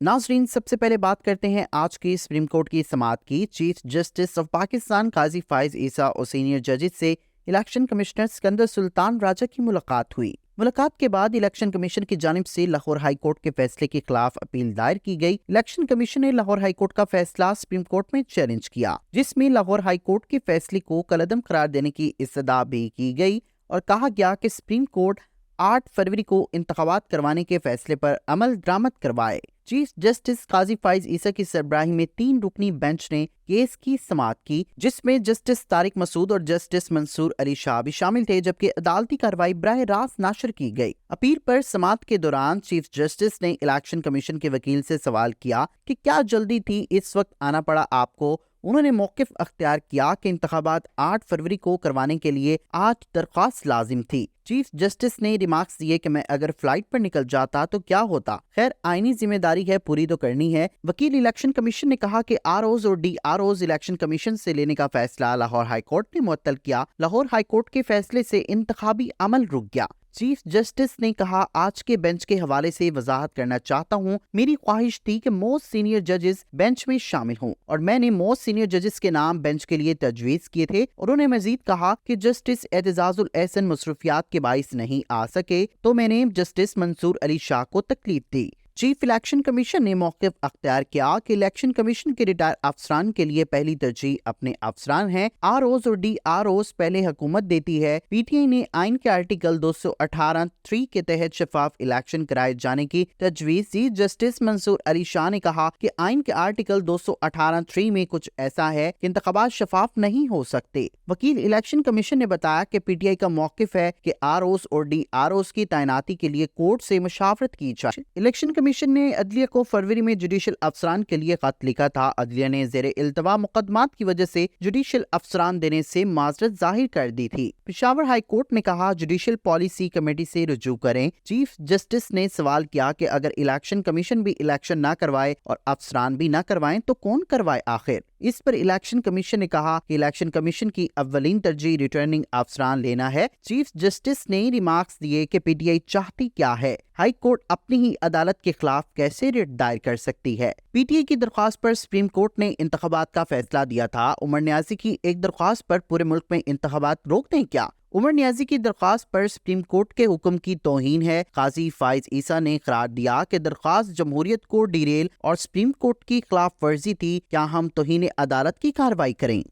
ناظرین، سب سے پہلے بات کرتے ہیں آج کی سپریم کورٹ کی سماعت کی۔ چیف جسٹس آف پاکستان قاضی فائز عیسیٰ اور سینئر ججز سے الیکشن کمشنر سکندر سلطان راجہ کی ملاقات ہوئی۔ ملاقات کے بعد الیکشن کمیشن کی جانب سے لاہور ہائی کورٹ کے فیصلے کے خلاف اپیل دائر کی گئی۔ الیکشن کمیشن نے لاہور ہائی کورٹ کا فیصلہ سپریم کورٹ میں چیلنج کیا، جس میں لاہور ہائی کورٹ کے فیصلے کو کالعدم قرار دینے کی استدعا بھی کی گئی اور کہا گیا کہ سپریم کورٹ 8 فروری کو انتخابات کروانے کے فیصلے پر عمل درآمد کروائے۔ چیف جسٹس قاضی فائز عیسیٰ کی سربراہی میں 3 رکنی بینچ نے کیس کی سماعت کی، جس میں جسٹس طارق مسعود اور جسٹس منصور علی شاہ بھی شامل تھے، جبکہ عدالتی کارروائی براہ راست ناشر کی گئی۔ اپیل پر سماعت کے دوران چیف جسٹس نے الیکشن کمیشن کے وکیل سے سوال کیا کہ کیا جلدی تھی اس وقت آنا پڑا آپ کو۔ انہوں نے موقف اختیار کیا کہ انتخابات 8 فروری کو کروانے کے لیے 8 درخواست لازم تھی۔ چیف جسٹس نے ریمارکس دیے کہ میں اگر فلائٹ پر نکل جاتا تو کیا ہوتا، خیر آئینی ذمہ داری ہے، پوری تو کرنی ہے۔ وکیل الیکشن کمیشن نے کہا کہ آر اوز اور D R Os election commission سے لینے کا فیصلہ لاہور ہائی کورٹ نے معطل کیا۔ لاہور ہائی کورٹ کے فیصلے سے انتخابی عمل رک گیا۔ چیف جسٹس نے کہا، آج کے بینچ کے حوالے سے وضاحت کرنا چاہتا ہوں، میری خواہش تھی کہ موسٹ سینئر ججز بینچ میں شامل ہوں اور میں نے موسٹ سینئر ججز کے نام بینچ کے لیے تجویز کیے تھے۔ انہوں نے مزید کہا کہ جسٹس اعتزاز الاحسن مصروفیات کے باعث نہیں آ سکے تو میں نے جسٹس منصور علی شاہ کو تکلیف دی۔ چیف الیکشن کمیشن نے موقف اختیار کیا کہ الیکشن کمیشن کے ریٹائر افسران کے لیے پہلی ترجیح اپنے افسران ہیں۔ آر اوز اور ڈی آر اوز پہلے حکومت دیتی ہے۔ پی ٹی آئی نے آئین کے آرٹیکل 218(3) کے تحت شفاف الیکشن کرائے جانے کی تجویز دی۔ جسٹس منصور علی شاہ نے کہا کہ آئین کے آرٹیکل 218(3) میں کچھ ایسا ہے کہ انتخابات شفاف نہیں ہو سکتے۔ وکیل الیکشن کمیشن نے بتایا کہ پی ٹی آئی کا موقف ہے کہ آر اوز اور ڈی آر اوز کی تعیناتی کے لیے کورٹ سے مشاورت کی جائے۔ الیکشن کمیشن نے عدلیہ کو فروری میں جوڈیشل افسران کے لیے خط لکھا تھا۔ عدلیہ نے زیر التوا مقدمات کی وجہ سے جوڈیشل افسران دینے سے معذرت ظاہر کر دی تھی۔ پشاور ہائی کورٹ نے کہا، جوڈیشل پالیسی کمیٹی سے رجوع کریں۔ چیف جسٹس نے سوال کیا کہ اگر الیکشن کمیشن بھی الیکشن نہ کروائے اور افسران بھی نہ کروائیں تو کون کروائے آخر؟ اس پر الیکشن کمیشن نے کہا کہ الیکشن کمیشن کی اولین ترجیح ریٹرننگ افسران لینا ہے۔ چیف جسٹس نے ریمارکس دیے کہ پی ٹی آئی چاہتی کیا ہے، ہائی کورٹ اپنی ہی عدالت کے خلاف کیسے ریٹ دائر کر سکتی ہے۔ پی ٹی آئی کی درخواست پر سپریم کورٹ نے انتخابات کا فیصلہ دیا تھا۔ عمر نیازی کی ایک درخواست پر پورے ملک میں انتخابات روک دیں کیا؟ عمر نیازی کی درخواست پر سپریم کورٹ کے حکم کی توہین ہے۔ قاضی فائز عیسیٰ نے قرار دیا کہ درخواست جمہوریت کو ڈیریل اور سپریم کورٹ کی خلاف ورزی تھی، کیا ہم توہین عدالت کی کارروائی کریں؟